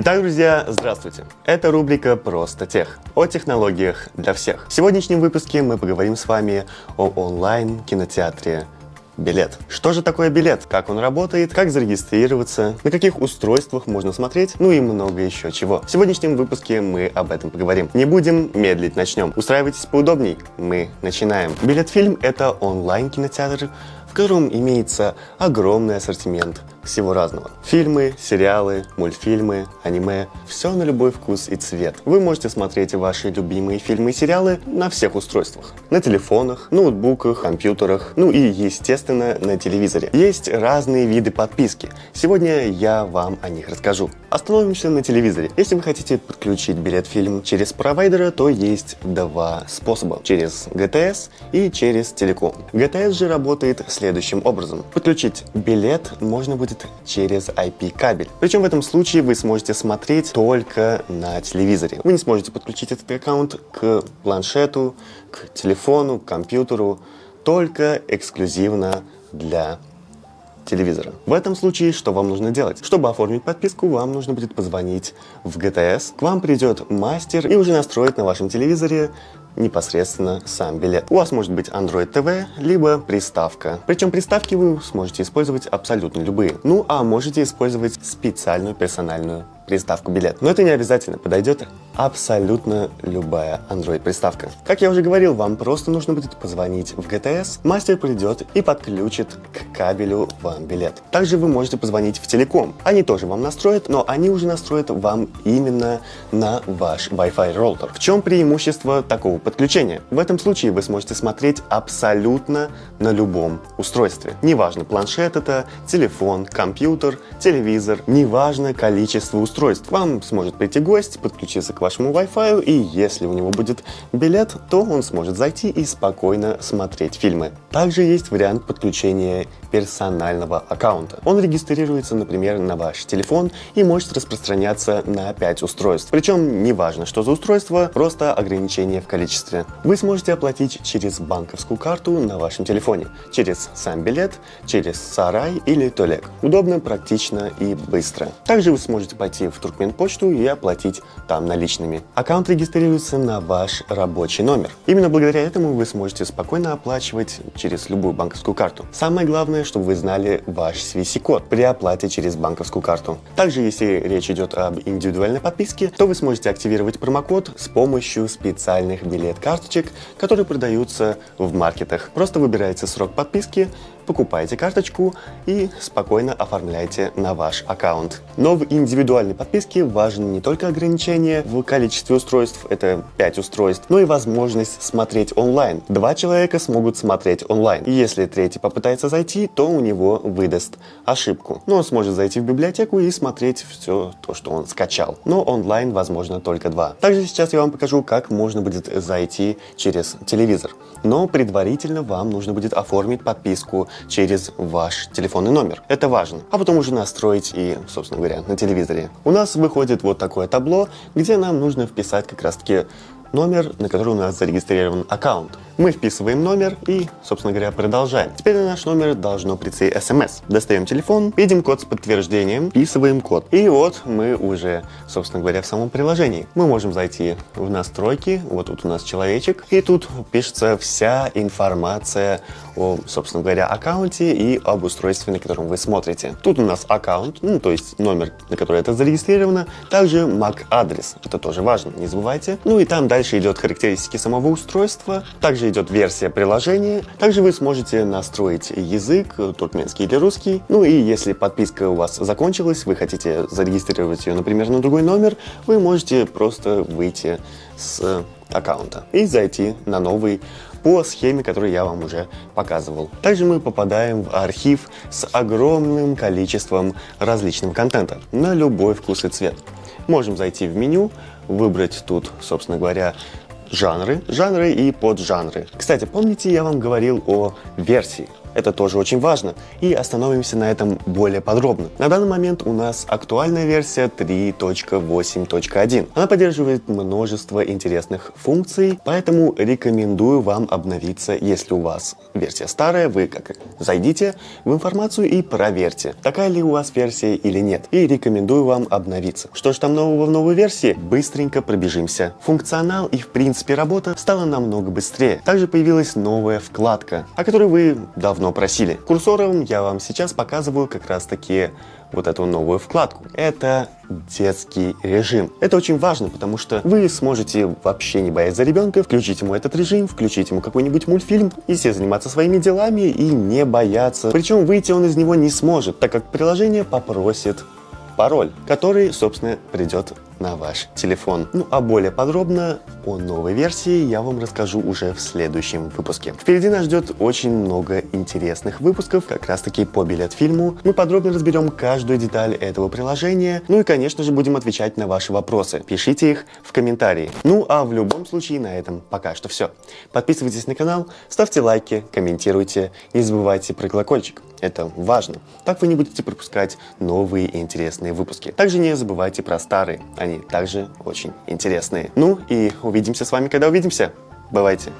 Итак, друзья, здравствуйте. Это рубрика «Просто тех» о технологиях для всех. В сегодняшнем выпуске мы поговорим с вами о онлайн-кинотеатре Билет. Что же такое Билет? Как он работает? Как зарегистрироваться? На каких устройствах можно смотреть? Ну и много еще чего. В сегодняшнем выпуске мы об этом поговорим. Не будем медлить, начнем. Устраивайтесь поудобней. Мы начинаем. Билет-фильм — это онлайн-кинотеатр, в котором имеется огромный ассортимент всего разного. Фильмы, сериалы, мультфильмы, аниме. Все на любой вкус и цвет. Вы можете смотреть ваши любимые фильмы и сериалы на всех устройствах. На телефонах, ноутбуках, компьютерах, ну и, естественно, на телевизоре. Есть разные виды подписки. Сегодня я вам о них расскажу. Остановимся на телевизоре. Если вы хотите подключить Билет-фильм через провайдера, то есть два способа. Через GTS и через Телеком. GTS же работает следующим образом. Подключить Билет можно будет через IP-кабель. Причем в этом случае вы сможете смотреть только на телевизоре. Вы не сможете подключить этот аккаунт к планшету, к телефону, к компьютеру, только эксклюзивно для телевизора. В этом случае что вам нужно делать? Чтобы оформить подписку, вам нужно будет позвонить в GTS. К вам придет мастер и уже настроит на вашем телевизоре непосредственно сам Билет. У вас может быть Android TV, либо приставка. Причем приставки вы сможете использовать абсолютно любые. Ну а можете использовать специальную персональную приставку Билет. Но это не обязательно, подойдет абсолютно любая Android-приставка. Как я уже говорил, вам просто нужно будет позвонить в GTS, мастер придет и подключит к кабелю вам Билет. Также вы можете позвонить в Телеком. Они тоже вам настроят, но они уже настроят вам именно на ваш Wi-Fi роутер. В чем преимущество такого подключения? В этом случае вы сможете смотреть абсолютно на любом устройстве. Неважно, планшет это, телефон, компьютер, телевизор, неважно количество устройств. К вам сможет прийти гость, подключиться к вашему Wi-Fi, и если у него будет Билет, то он сможет зайти и спокойно смотреть фильмы. Также есть вариант подключения персонального аккаунта. Он регистрируется, например, на ваш телефон и может распространяться на 5 устройств. Причем неважно, что за устройство, просто ограничение в количестве. Вы сможете оплатить через банковскую карту на вашем телефоне, через сам Билет, через Сарай или Толек. Удобно, практично и быстро. Также вы сможете пойти в Туркменпочту и оплатить там наличными. Аккаунт регистрируется на ваш рабочий номер. Именно благодаря этому вы сможете спокойно оплачивать через любую банковскую карту. Самое главное, чтобы вы знали ваш CVC-код при оплате через банковскую карту. Также, если речь идет об индивидуальной подписке, то вы сможете активировать промокод с помощью специальных билет-карточек, которые продаются в маркетах. Просто выбираете срок подписки, покупаете карточку и спокойно оформляете на ваш аккаунт. Но в индивидуальной подписке важно не только ограничение в количестве устройств, это 5 устройств, но и возможность смотреть онлайн. 2 человека смогут смотреть онлайн. И если третий попытается зайти, то у него выдаст ошибку. Но он сможет зайти в библиотеку и смотреть все то, что он скачал. Но онлайн возможно только 2. Также сейчас я вам покажу, как можно будет зайти через телевизор. Но предварительно вам нужно будет оформить подписку через ваш телефонный номер. Это важно. А потом уже настроить и, собственно говоря, на телевизоре. У нас выходит вот такое табло, где нам нужно вписать как раз-таки номер, на который у нас зарегистрирован аккаунт. Мы вписываем номер и, собственно говоря, продолжаем. Теперь на наш номер должно прийти смс. Достаем телефон, видим код с подтверждением, вписываем код. И вот мы уже, собственно говоря, в самом приложении. Мы можем зайти в настройки, вот тут у нас человечек, и тут пишется вся информация о, собственно говоря, аккаунте и об устройстве, на котором вы смотрите. Тут у нас аккаунт, то есть номер, на который это зарегистрировано, также MAC-адрес, это тоже важно, не забывайте. Ну и там дальше идет характеристики самого устройства, также идет версия приложения, также вы сможете настроить язык, туркменский или русский. Ну и если подписка у вас закончилась, вы хотите зарегистрировать ее, например, на другой номер, вы можете просто выйти с аккаунта и зайти на новый по схеме, которую я вам уже показывал. Также мы попадаем в архив с огромным количеством различного контента на любой вкус и цвет. Можем зайти в меню, выбрать тут, собственно говоря, жанры и поджанры. Кстати, помните, я вам говорил о версии. Это тоже очень важно, и остановимся на этом более подробно. На данный момент у нас актуальная версия 3.8.1. Она поддерживает множество интересных функций, поэтому рекомендую вам обновиться. Если у вас версия старая, вы как зайдите в информацию и проверьте, такая ли у вас версия или нет, и рекомендую вам обновиться. Что же там нового в новой версии? Быстренько пробежимся. Функционал и в принципе работа стала намного быстрее. Также появилась новая вкладка, о которой вы давно просили. Курсором я вам сейчас показываю как раз таки вот эту новую вкладку. Это детский режим. Это очень важно, потому что вы сможете, вообще не боясь за ребенка, включить ему этот режим, включить ему какой-нибудь мультфильм и все заниматься своими делами и не бояться. Причем выйти он из него не сможет, так как приложение попросит пароль, который, собственно, придет на ваш телефон. Ну а более подробно о новой версии я вам расскажу уже в следующем выпуске. Впереди нас ждет очень много интересных выпусков, как раз таки по билет-фильму. Мы подробно разберем каждую деталь этого приложения, ну и, конечно же, будем отвечать на ваши вопросы. Пишите их в комментарии. Ну а в любом случае на этом пока что все. Подписывайтесь на канал, ставьте лайки, комментируйте, не забывайте про колокольчик. Это важно. Так вы не будете пропускать новые и интересные выпуски. Также не забывайте про старые. Они также очень интересные. Ну и увидимся с вами, когда увидимся. Бывайте.